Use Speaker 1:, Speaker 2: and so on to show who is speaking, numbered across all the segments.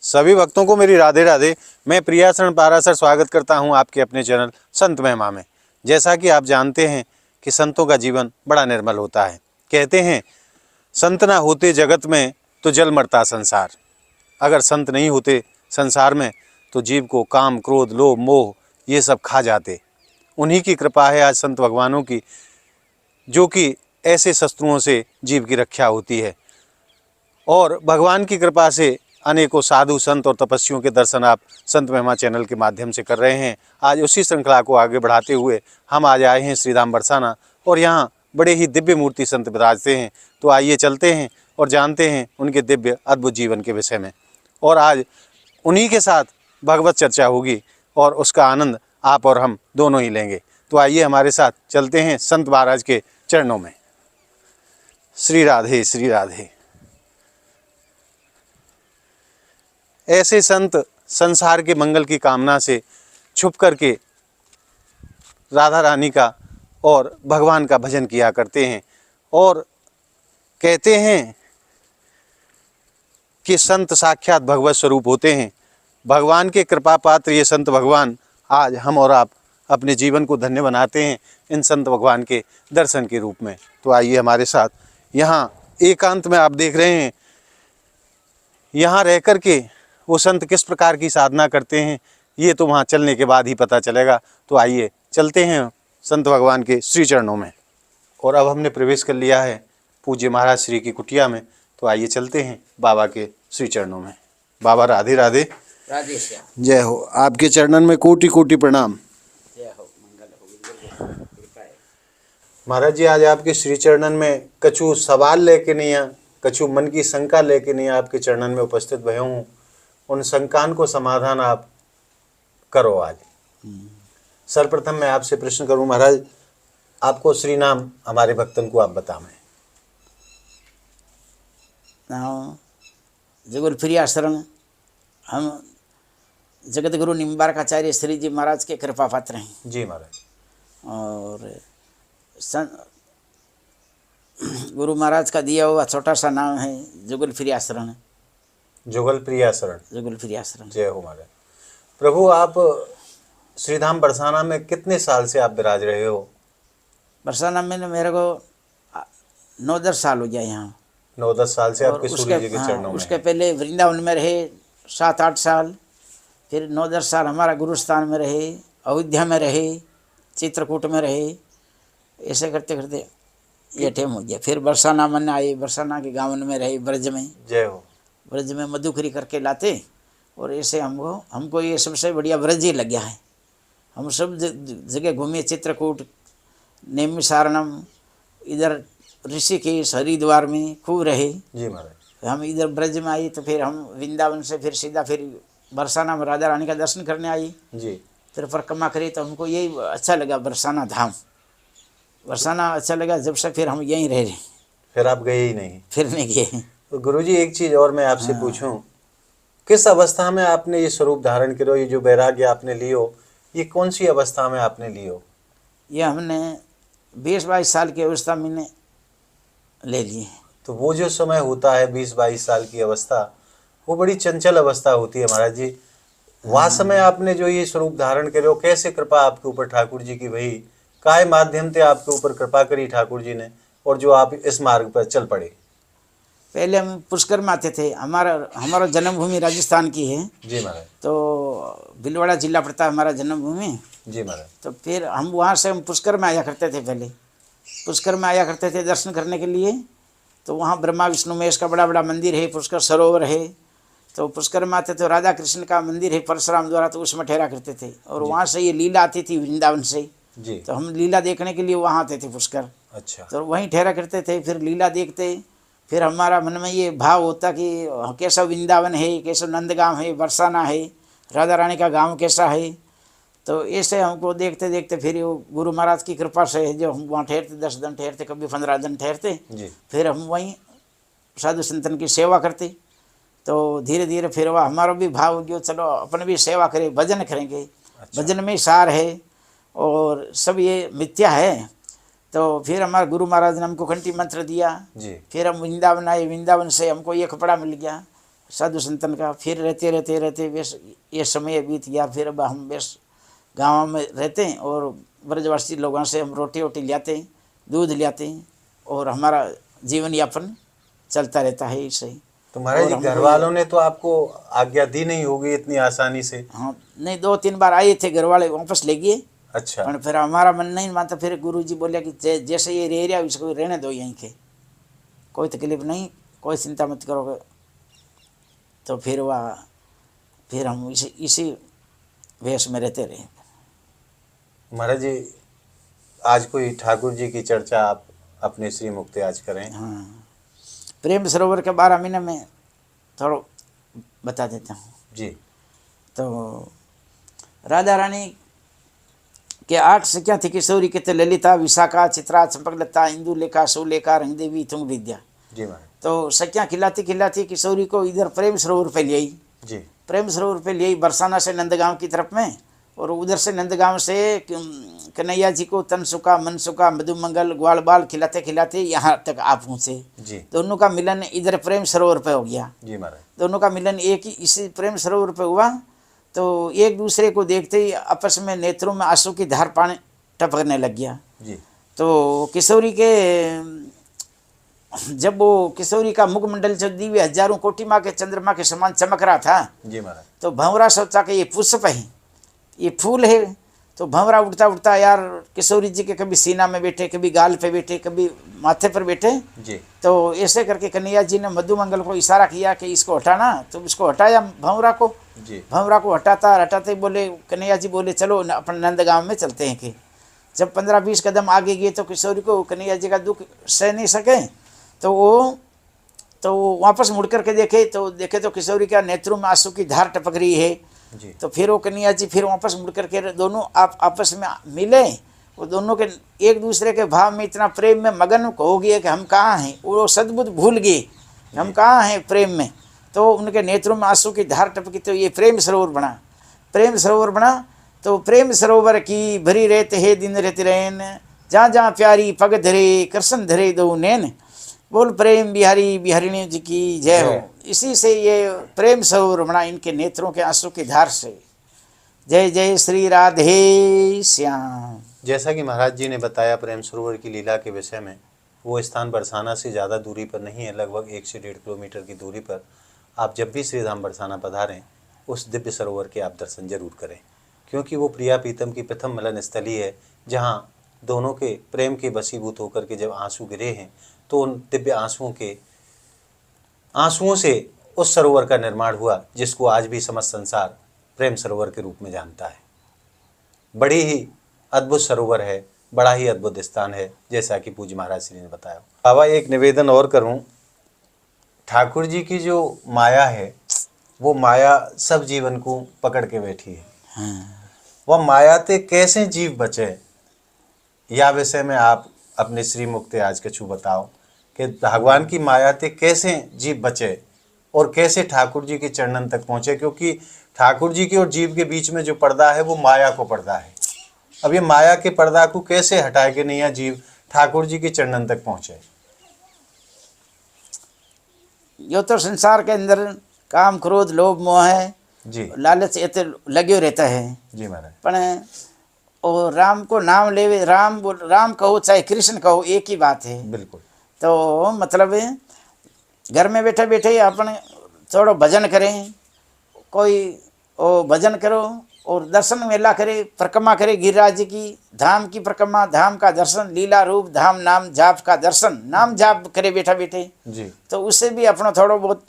Speaker 1: सभी भक्तों को मेरी राधे राधे। मैं प्रियाशरण पाराशर स्वागत करता हूं आपके अपने चैनल संत महिमा में। जैसा कि आप जानते हैं कि संतों का जीवन बड़ा निर्मल होता है। कहते हैं संत ना होते जगत में तो जल मरता संसार। अगर संत नहीं होते संसार में तो जीव को काम क्रोध लोभ मोह ये सब खा जाते। उन्हीं की कृपा है आज संत भगवानों की, जो कि ऐसे शत्रुओं से जीव की रक्षा होती है। और भगवान की कृपा से अनेकों साधु संत और तपस्वियों के दर्शन आप संत महिमा चैनल के माध्यम से कर रहे हैं। आज उसी श्रृंखला को आगे बढ़ाते हुए हम आज आए हैं श्रीधाम बरसाना और यहाँ बड़े ही दिव्य मूर्ति संत विराजते हैं। तो आइए चलते हैं और जानते हैं उनके दिव्य अद्भुत जीवन के विषय में। और आज उन्हीं के साथ भगवत चर्चा होगी और उसका आनंद आप और हम दोनों ही लेंगे। तो आइए हमारे साथ चलते हैं संत महाराज के चरणों में। श्री राधे श्री राधे। ऐसे संत संसार के मंगल की कामना से छुप करके राधा रानी का और भगवान का भजन किया करते हैं और कहते हैं कि संत साक्षात भगवत स्वरूप होते हैं। भगवान के कृपा पात्र ये संत भगवान आज हम और आप अपने जीवन को धन्य बनाते हैं इन संत भगवान के दर्शन के रूप में। तो आइए हमारे साथ यहाँ एकांत में आप देख रहे हैं, यहाँ रह कर के वो संत किस प्रकार की साधना करते हैं ये तो वहाँ चलने के बाद ही पता चलेगा। तो आइए चलते हैं संत भगवान के श्री चरणों में। और अब हमने प्रवेश कर लिया है पूज्य महाराज श्री की कुटिया में। तो आइए चलते हैं बाबा के श्री चरणों में। बाबा राधे राधे।
Speaker 2: राधे श्याम।
Speaker 1: जय हो। आपके चरणन में कोटि कोटि प्रणाम।
Speaker 2: जय हो, मंगल हो। कृपा है।
Speaker 1: महाराज जी आज आपके श्री चरणन में कछु सवाल लेके नहीं आ, कछु मन की शंका लेके नहीं आपके चरणन में उपस्थित भय हूँ। उन शंकान को समाधान आप करो आज। सर्वप्रथम मैं आपसे प्रश्न करूं महाराज, आपको श्री नाम हमारे भक्तन को आप बताएं।
Speaker 2: जगुल प्रिया शरण। हम जगत गुरु निम्बारकाचार्य श्री जी महाराज के कृपा पात्र हैं।
Speaker 1: जी महाराज।
Speaker 2: और गुरु महाराज का दिया हुआ छोटा सा नाम है जुगल प्रिया शरण।
Speaker 1: जुगल प्रिया शरण।
Speaker 2: जुगल प्रिया शरण।
Speaker 1: जय हो महाराज। प्रभु आप श्रीधाम बरसाना में कितने साल से आप विराज रहे हो?
Speaker 2: बरसाना में मेरे को 9-10 साल हो गया यहाँ।
Speaker 1: 9-10 साल से आपके सूर्य जी के चरणों में।
Speaker 2: उसके पहले वृंदावन में रहे 7-8 साल, फिर 9-10 साल हमारा गुरुस्थान में रहे, अयोध्या में रहे, चित्रकूट में रहे। ऐसे करते करते ये टाइम हो गया। फिर बरसाना मन आए, बरसाना के गाँव में रहे, ब्रज में।
Speaker 1: जय हो।
Speaker 2: ब्रज में मधुकरी करके लाते और ऐसे हमको ये सबसे बढ़िया ब्रज ही लग गया है। हम सब जगह घूमे, चित्रकूट, नैमिषारण्यम, इधर ऋषिकेश, हरिद्वार में खूब रहे।
Speaker 1: जी महाराज।
Speaker 2: हम इधर ब्रज में आए तो फिर हम वृंदावन से फिर सीधा फिर बरसाना में राधा रानी का दर्शन करने आए।
Speaker 1: जी। फिर
Speaker 2: परिक्रमा करे तो हमको यही अच्छा लगा, बरसाना धाम, बरसाना अच्छा लगा। जब से फिर हम यहीं रह रहे।
Speaker 1: फिर आप गए ही नहीं?
Speaker 2: फिर नहीं गए।
Speaker 1: तो गुरुजी एक चीज और मैं आपसे पूछूं, किस अवस्था में आपने ये स्वरूप धारण करो, ये जो वैराग्य आपने लियो, ये कौन सी अवस्था में आपने लियो?
Speaker 2: ये हमने 20-22 साल की अवस्था में ले लिए।
Speaker 1: तो वो जो समय होता है 20-22 साल की अवस्था, वो बड़ी चंचल अवस्था होती है महाराज जी। वह समय आपने जो ये स्वरूप धारण करो, कैसे कृपा आपके ऊपर ठाकुर जी की भई, काय माध्यम से आपके ऊपर कृपा करी ठाकुर जी ने और जो आप इस मार्ग पर चल पड़े?
Speaker 2: पहले हम पुष्कर में आते थे। हमारा जन्मभूमि राजस्थान की है।
Speaker 1: जी महाराज।
Speaker 2: तो भीलवाड़ा जिला पड़ता है हमारा जन्मभूमि।
Speaker 1: जी महाराज।
Speaker 2: तो फिर हम वहाँ से हम पुष्कर में आया करते थे। पहले पुष्कर में आया करते थे दर्शन करने के लिए। तो वहाँ ब्रह्मा विष्णु महेश का बड़ा बड़ा मंदिर है, पुष्कर सरोवर है। तो पुष्कर में आते थे, राधा कृष्ण का मंदिर है परशुराम द्वारा, तो उसमें ठहरा करते थे। और वहाँ से ये लीला आती थी वृंदावन से।
Speaker 1: जी।
Speaker 2: तो हम लीला देखने के लिए वहाँ आते थे पुष्कर।
Speaker 1: अच्छा।
Speaker 2: तो वहीं ठहरा करते थे, फिर लीला देखते। फिर हमारा मन में ये भाव होता कि कैसा वृंदावन है, कैसा नंदगांव है, बरसाना है, राधा रानी का गांव कैसा है। तो ऐसे हमको देखते देखते फिर वो गुरु महाराज की कृपा से जो हम वहाँ ठहरते, 10 दिन ठहरते, कभी 15 दिन ठहरते। फिर हम वहीं साधु संतन की सेवा करते। तो धीरे धीरे फिर वह हमारा भी भाव जो चलो अपन भी सेवा करें, भजन करेंगे। अच्छा। भजन में सार है और सब ये मिथ्या है। तो फिर हमारे गुरु महाराज ने हमको घंटी मंत्र दिया जी। फिर हम वृंदावन आए, वृंदावन से हमको ये कपड़ा मिल गया, साधु संतन का। फिर रहते रहते रहते बस ये समय बीत गया। फिर अब हम बस गाँव में रहते हैं और ब्रजवासी लोगों से हम रोटी वोटी लाते हैं, दूध लाते हैं और हमारा जीवन यापन चलता रहता है इससे।
Speaker 1: तो महाराज जी,
Speaker 2: और
Speaker 1: घर वालों ने तो आपको आज्ञा दी नहीं होगी इतनी आसानी से?
Speaker 2: हाँ, नहीं, 2-3 बार आए थे घर वाले, वापस ले गए।
Speaker 1: अच्छा।
Speaker 2: पर फिर हमारा मन नहीं मानता। फिर गुरु जी बोले कि जैसे ये रह रहा इसको रहने दो यहीं के, कोई तकलीफ नहीं, कोई चिंता मत करोगे। तो फिर हम इसी वेश में रहते रहे।
Speaker 1: महाराज जी, आज कोई ठाकुर जी की चर्चा आप अपने श्री मुक्ति आज करें।
Speaker 2: हाँ, प्रेम सरोवर के 12 महीने में थोड़ा बता देता हूँ
Speaker 1: जी।
Speaker 2: तो राधा रानी के 8 सखियाँ थी किशोरी के थे, ललिता, विशाखा, चित्रा, चंपकलता, इंदुलेखा, सुलेखा, रंगदेवी, तुंग विद्या।
Speaker 1: जी महाराज।
Speaker 2: तो सखियाँ खिलाती खिलाती किशोरी को इधर प्रेम सरोवर पे ले आई।
Speaker 1: जी।
Speaker 2: प्रेम सरोवर पे ले आई बरसाना से नंदगांव की तरफ में, और उधर से नंदगांव से कन्हैया जी को तनसुका, मनसुका, मधुमंगल, ग्वाल बाल खिलाते खिलाते यहाँ तक आप पहुँचे।
Speaker 1: जी।
Speaker 2: दोनों का मिलन इधर प्रेम सरोवर पे हो गया।
Speaker 1: जी महाराज।
Speaker 2: दोनों का मिलन एक ही इसी प्रेम सरोवर पे हुआ। तो एक दूसरे को देखते ही आपस में नेत्रों में आंसू की धार पानी टपकने लग गया।
Speaker 1: जी।
Speaker 2: तो किशोरी के जब वो किशोरी का मुखमंडल जो दिव्य हजारों कोटि माँ के चंद्रमा के समान चमक रहा था,
Speaker 1: जी महाराज,
Speaker 2: तो भंवरा सोचा कि ये पुष्प है, ये फूल है। तो भंवरा उड़ता उड़ता यार किशोरी जी के कभी सीना में बैठे, कभी गाल पे बैठे, कभी माथे पर बैठे।
Speaker 1: जी।
Speaker 2: तो ऐसे करके कन्हैया जी ने मधुमंगल को इशारा किया कि इसको हटाना। तो इसको हटाया भंवरा को।
Speaker 1: जी।
Speaker 2: भंवरा को हटाते बोले, कन्हैया जी बोले चलो अपन नंदगांव में चलते हैं। कि जब 15-20 कदम आगे गए तो किशोरी को कन्हैया जी का दुख सह नहीं सके। तो वो वापस मुड़ करके देखे तो किशोरी का नेत्रों में आंसू की धार टपक रही है।
Speaker 1: जी।
Speaker 2: तो फिर वो कन्हैया जी फिर वापस मुड़ करके दोनों आपस में मिले। वो दोनों के एक दूसरे के भाव में इतना प्रेम में मगन हो गए कि हम कहाँ हैं, वो सद्बुद्ध भूल गए हम कहाँ हैं प्रेम में। तो उनके नेत्रों में आंसू की धार टपकी, तो ये प्रेम सरोवर बना। प्रेम सरोवर बना तो प्रेम सरोवर की भरी रहते है दिन रहते रैन, जहाँ जहाँ प्यारी पग धरे कृष्ण धरे दो नैन। बोल प्रेम बिहारी बिहारिणी जी की जय हो। इसी से ये प्रेम सरोवर बना, इनके नेत्रों के आंसू की धार से। जय जय श्री राधे श्याम।
Speaker 1: जैसा कि महाराज जी ने बताया प्रेम सरोवर की लीला के विषय में, वो स्थान बरसाना से ज़्यादा दूरी पर नहीं है, लगभग 1 से 1.5 किलोमीटर की दूरी पर। आप जब भी श्रीधाम बरसाना पधारें, उस दिव्य सरोवर के आप दर्शन जरूर करें, क्योंकि वो प्रिया प्रीतम की प्रथम मिलन स्थली है, जहाँ दोनों के प्रेम के वशीभूत होकर के जब आंसू गिरे हैं, तो उन दिव्य आंसुओं से उस सरोवर का निर्माण हुआ, जिसको आज भी समस्त संसार प्रेम सरोवर के रूप में जानता है। बड़ी ही अद्भुत सरोवर है, बड़ा ही अद्भुत स्थान है, जैसा कि पूज्य महाराज श्री ने बताया। बाबा, एक निवेदन और करूं, ठाकुर जी की जो माया है, वो माया सब जीवन को पकड़ के बैठी है। वह माया ते कैसे जीव बचे, या विषय में आप अपने श्री मुक्ति आज कछु बताओ कि भगवान की माया ते कैसे जीव बचे और कैसे ठाकुर जी के चरणन तक पहुँचे, क्योंकि ठाकुर जी के और जीव के बीच में जो पर्दा है वो माया को पर्दा है। अब ये माया के पर्दा को कैसे हटाए कि नहीं जीव ठाकुर जी के चरणन तक पहुँचे?
Speaker 2: यो तो संसार के अंदर काम क्रोध लोभ मोह है
Speaker 1: जी,
Speaker 2: लालच ये तो लगे रहता है
Speaker 1: जी महाराज।
Speaker 2: पण और राम को नाम लेवे, राम कहो चाहे कृष्ण कहो एक ही बात है।
Speaker 1: बिल्कुल।
Speaker 2: तो मतलब घर में बैठे बैठे अपन थोड़ा भजन करें, कोई ओ भजन करो और दर्शन मेला करे, परिक्रमा करे गिरिराज जी की, धाम की परिक्रमा, धाम का दर्शन, लीला रूप धाम नाम जाप का दर्शन, नाम जाप करे बैठा बैठे
Speaker 1: जी,
Speaker 2: तो उससे भी अपना थोड़ा बहुत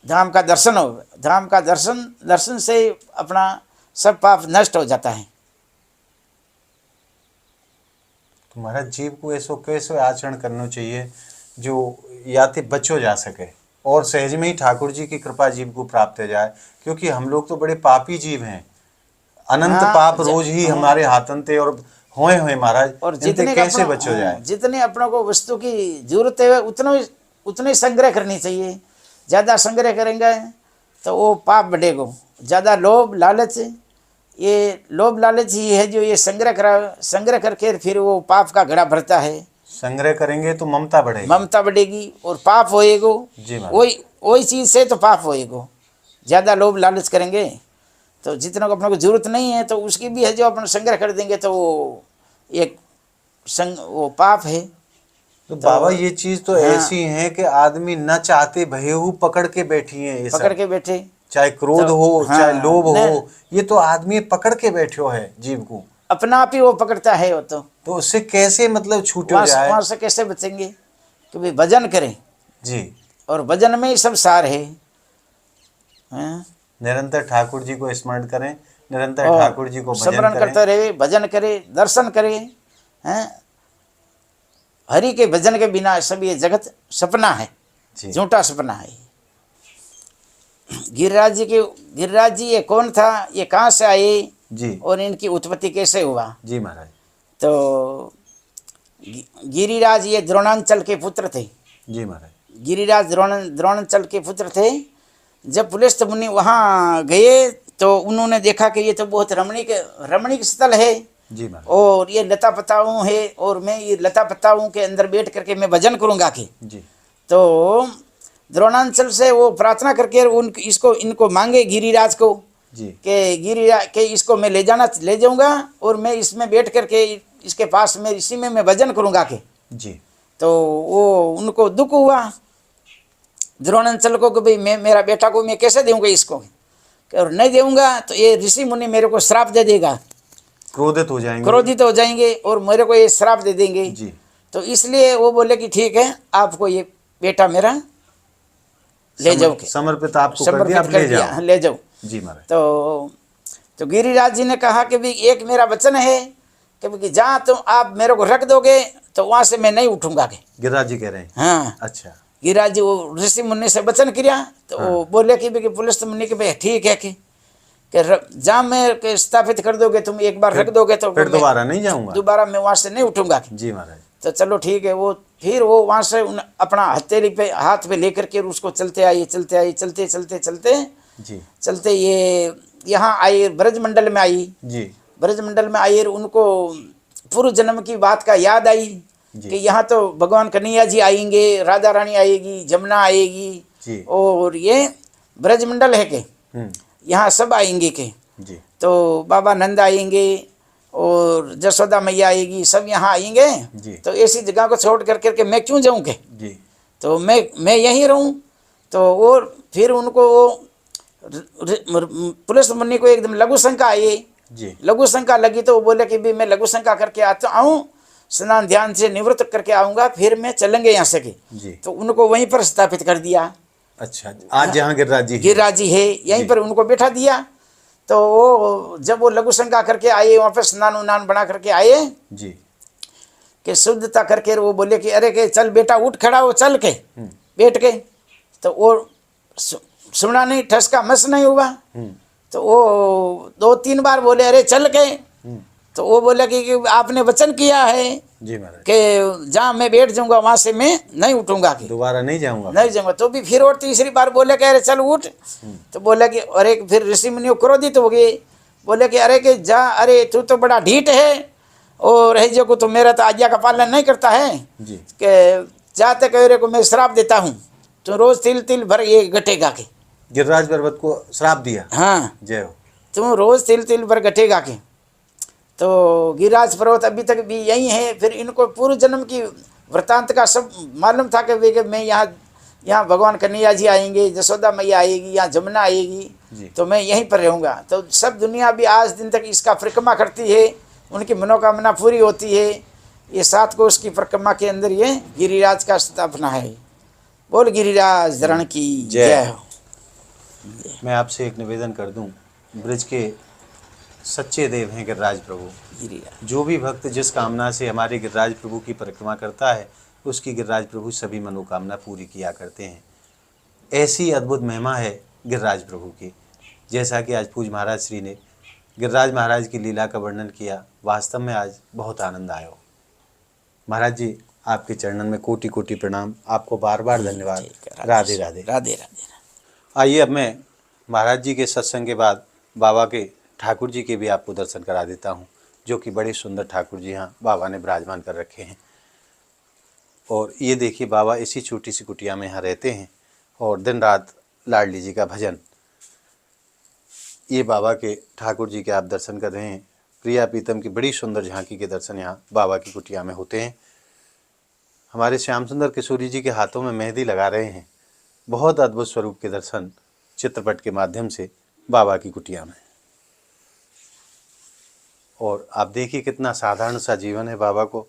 Speaker 2: धाम का दर्शन हो। धाम का दर्शन से अपना सब पाप नष्ट हो जाता है।
Speaker 1: तो महाराज जीव को ऐसो कैसे आचरण करना चाहिए जो या तो बचो जा सके और सहज में ही ठाकुर जी की कृपा जीव को प्राप्त हो जाए, क्योंकि हम लोग तो बड़े पापी जीव हैं, अनंत पाप रोज ही हमारे हाथन थे और होए हुए महाराज,
Speaker 2: और
Speaker 1: जितने कैसे बचो जाए।
Speaker 2: जितने अपनों को वस्तु की जरूरत है उतने संग्रह करनी चाहिए। ज़्यादा संग्रह करेंगे तो वो पाप बढ़ेगा। ज़्यादा लोभ लालच, ये लोभ लालच ही है जो ये संग्रह करके फिर वो पाप का घड़ा भरता है।
Speaker 1: संग्रह करेंगे तो ममता बढ़ेगी।
Speaker 2: ममता बढ़ेगी और पाप होएगो।
Speaker 1: जी महाराज।
Speaker 2: वही वही चीज़ से तो पाप होएगो। ज़्यादा लोभ लालच करेंगे तो जितना को अपने को जरूरत नहीं है तो उसकी भी है जो अपन संग्रह कर देंगे तो वो एक वो पाप है।
Speaker 1: तो बाबा ये चीज तो
Speaker 2: हाँ।
Speaker 1: ऐसी है कि आदमी न चाहते भयहू पकड़ के बैठी है, ये
Speaker 2: पकड़
Speaker 1: सब।
Speaker 2: के बैठे,
Speaker 1: चाहे क्रोध
Speaker 2: तो
Speaker 1: हो,
Speaker 2: हाँ,
Speaker 1: चाहे लोभ
Speaker 2: नहीं।
Speaker 1: हो, ये तो आदमी पकड़ के बैठो है जीव को।
Speaker 2: अपना आप ही वो पकड़ता है वो तो
Speaker 1: उससे कैसे मतलब छूटे
Speaker 2: वहाँ
Speaker 1: जाए?
Speaker 2: वहाँ से कैसे बचेंगे कि भाई भजन करें
Speaker 1: जी।
Speaker 2: और भजन में ही सब सार है। हाँ?
Speaker 1: निरंतर ठाकुर जी को स्मरण करें, निरंतर
Speaker 2: और
Speaker 1: ठाकुर जी को भजन
Speaker 2: स्मरण
Speaker 1: करें।
Speaker 2: करते रहे, भजन करे, दर्शन करे। हैं? हरि के भजन के बिना सब ये जगत सपना है,
Speaker 1: जी।
Speaker 2: झूठा सपना है। गिरिराज जी ये कौन था, ये कहाँ से आए
Speaker 1: जी।
Speaker 2: और इनकी उत्पत्ति कैसे हुआ?
Speaker 1: जी महाराज।
Speaker 2: तो गिरिराज ये द्रोणांचल के पुत्र थे।
Speaker 1: जी महाराज।
Speaker 2: गिरिराज द्रोणांचल के पुत्र थे। जब पुलस्त मुनि वहाँ गए तो उन्होंने देखा कि ये तो बहुत रमणीक स्थल है।
Speaker 1: जी महाराज।
Speaker 2: और ये लता पताओं है और मैं ये लता पताओं के अंदर बैठ करके मैं भजन करूँगा कि।
Speaker 1: जी।
Speaker 2: तो द्रोणांचल से वो प्रार्थना करके इनको मांगे गिरिराज को
Speaker 1: जी।
Speaker 2: कि गिरिराज के इसको मैं ले जाऊँगा और मैं इसमें बैठ करके इसके पास में इसी में मैं भजन करूँगा कि।
Speaker 1: जी।
Speaker 2: तो वो उनको दुख हुआ द्रोणांचल को कि भाई मैं मेरा बेटा को मैं कैसे दूंगा इसको, और नहीं दूंगा तो ये ऋषि मुनि मेरे को श्राप दे देगा, क्रोधित हो जाएंगे और मेरे को ये श्राप दे देंगे।
Speaker 1: जी।
Speaker 2: तो इसलिए वो बोले कि ठीक है आपको ये बेटा मेरा ले जाओ,
Speaker 1: समर्पित आपको
Speaker 2: समर्पित कर दिया, ले जाओ।
Speaker 1: जी महाराज।
Speaker 2: तो गिरिराज जी ने कहा कि भाई एक मेरा वचन है कि जहाँ तुम आप मेरे को रख दोगे तो वहाँ से मैं नहीं उठूंगा।
Speaker 1: गिरिराज जी कह रहे हैं?
Speaker 2: हाँ।
Speaker 1: अच्छा।
Speaker 2: गिरिराज जी वो ऋषि मुनि से वचन किया तो
Speaker 1: हाँ।
Speaker 2: वो बोले कि पुलिस मुनि के भाई ठीक है कि जहाँ में स्थापित कर दोगे तुम एक बार रख दोगे तो
Speaker 1: फिर दोबारा नहीं जाऊंगा,
Speaker 2: दोबारा मैं वहाँ से नहीं उठूंगा।
Speaker 1: जी महाराज।
Speaker 2: तो चलो ठीक है। वो फिर वो वहाँ से अपना हथेली पे हाथ पे लेकर के उसको चलते आए
Speaker 1: जी।
Speaker 2: चलते ये यहाँ आई ब्रजमंडल में आई।
Speaker 1: जी।
Speaker 2: ब्रजमंडल में आई उनको पूर्व जन्म की बात का याद आई कि यहाँ तो भगवान कन्हैया जी आएंगे, राधा रानी आएगी, जमुना आएगी
Speaker 1: जी।
Speaker 2: और ये ब्रजमंडल है के यहाँ सब आएंगे के।
Speaker 1: जी।
Speaker 2: तो बाबा नंद आएंगे और जसोदा मैया आएगी, सब यहाँ आएंगे।
Speaker 1: जी।
Speaker 2: तो ऐसी जगह को छोड़ करके मैं क्यों जाऊँ के?
Speaker 1: जी।
Speaker 2: तो मैं यहीं रहूँ। तो और फिर उनको पुलिस मुनि को एकदम लघु शंका आई।
Speaker 1: जी।
Speaker 2: लघु शंका लगी तो वो बोले कि भी मैं लघु शंका करके आता आऊँ, स्नान ध्यान से निवृत्त करके आऊँगा, फिर मैं चलेंगे यहाँ से के। तो उनको वहीं पर स्थापित कर दिया।
Speaker 1: अच्छा। आज जहाँ
Speaker 2: गिरिराज जी है यहीं पर उनको बैठा दिया। तो वो जब वो लघु शंका करके आए वहाँ पर स्नान उनान बना करके आए
Speaker 1: जी
Speaker 2: कि शुद्धता करके वो बोले कि अरे के चल बेटा उठ खड़ा हो, चल के बैठ के। तो वो सुना नहीं, ठसका मस नहीं हुआ। तो वो 2-3 बार बोले अरे चल के। तो वो बोले कि आपने वचन किया है
Speaker 1: जी महाराज
Speaker 2: कि जहाँ मैं बैठ जाऊंगा वहाँ से मैं नहीं उठूंगा,
Speaker 1: दोबारा नहीं जाऊंगा।
Speaker 2: तो भी फिर और तीसरी बार बोले कि अरे चल उठ। तो बोले कि अरे फिर ऋषि मुनि क्रोधित हो गए, बोले कि अरे कि जा, अरे तू तो बड़ा ढीठ है और है जो को तो मेरा तो आज्ञा का पालन नहीं करता है
Speaker 1: जी।
Speaker 2: कि जाते कह को मैं श्राप देता हूँ तो रोज तिल भर ये घटेगा के।
Speaker 1: गिरिराज पर्वत को श्राप दिया?
Speaker 2: हाँ,
Speaker 1: जय हो।
Speaker 2: तुम रोज तिल भर घटेगा के। तो गिरिराज पर्वत अभी तक भी यही है। फिर इनको पूर्व जन्म की वृत्तांत का सब मालूम था कि मैं यहाँ भगवान कन्हैया जी आएंगे, जसोदा मैया आएगी, यहाँ जमुना आएगी, तो मैं यहीं पर रहूँगा। तो सब दुनिया भी आज दिन तक इसका परिक्रमा करती है, उनकी मनोकामना पूरी होती है। ये 7 कोष की परिक्रमा के अंदर ये गिरिराज का स्थापना है। बोल गिरिराज धरण की जय हो।
Speaker 1: मैं आपसे एक निवेदन कर दूं, ब्रज के सच्चे देव हैं गिरिराज प्रभु। जो भी भक्त जिस कामना से हमारे गिरिराज प्रभु की परिक्रमा करता है उसकी गिरिराज प्रभु सभी मनोकामना पूरी किया करते हैं। ऐसी अद्भुत महिमा है गिरिराज प्रभु की। जैसा कि आज पूज्य महाराज श्री ने गिरिराज महाराज की लीला का वर्णन किया, वास्तव में आज बहुत आनंद आया। महाराज जी आपके चरणन में कोटि कोटि प्रणाम, आपको बार बार धन्यवाद। राधे राधे।
Speaker 2: राधे राधे।
Speaker 1: आइए अब मैं महाराज जी के सत्संग के बाद बाबा के ठाकुर जी के भी आपको दर्शन करा देता हूँ, जो कि बड़े सुंदर ठाकुर जी यहाँ बाबा ने विराजमान कर रखे हैं। और ये देखिए बाबा इसी छोटी सी कुटिया में यहाँ रहते हैं और दिन रात लाडली जी का भजन। ये बाबा के ठाकुर जी के आप दर्शन कर रहे हैं। प्रिया प्रीतम की बड़ी सुंदर झांकी के दर्शन यहाँ बाबा की कुटिया में होते हैं। हमारे श्याम सुंदर किशोरी जी के हाथों में मेहंदी लगा रहे हैं। बहुत अद्भुत स्वरूप के दर्शन चित्रपट के माध्यम से बाबा की कुटिया में। और आप देखिए कितना साधारण सा जीवन है बाबा को।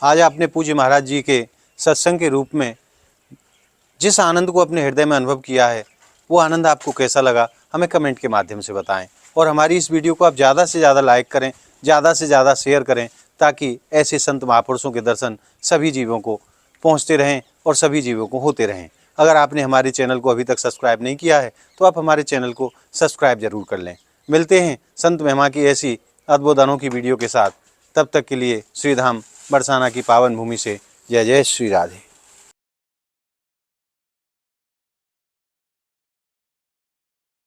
Speaker 1: आज आपने पूज्य महाराज जी के सत्संग के रूप में जिस आनंद को अपने हृदय में अनुभव किया है, वो आनंद आपको कैसा लगा हमें कमेंट के माध्यम से बताएं। और हमारी इस वीडियो को आप ज़्यादा से ज़्यादा लाइक करें, ज़्यादा से ज़्यादा शेयर करें, ताकि ऐसे संत महापुरुषों के दर्शन सभी जीवों को पहुंचते रहें और सभी जीवों को होते रहें। अगर आपने हमारे चैनल को अभी तक सब्सक्राइब नहीं किया है तो आप हमारे चैनल को सब्सक्राइब जरूर कर लें। मिलते हैं संत महिमा की ऐसी अद्भुत अनोखी वीडियो के साथ। तब तक के लिए श्रीधाम बरसाना की पावन भूमि से जय जय श्री राधे।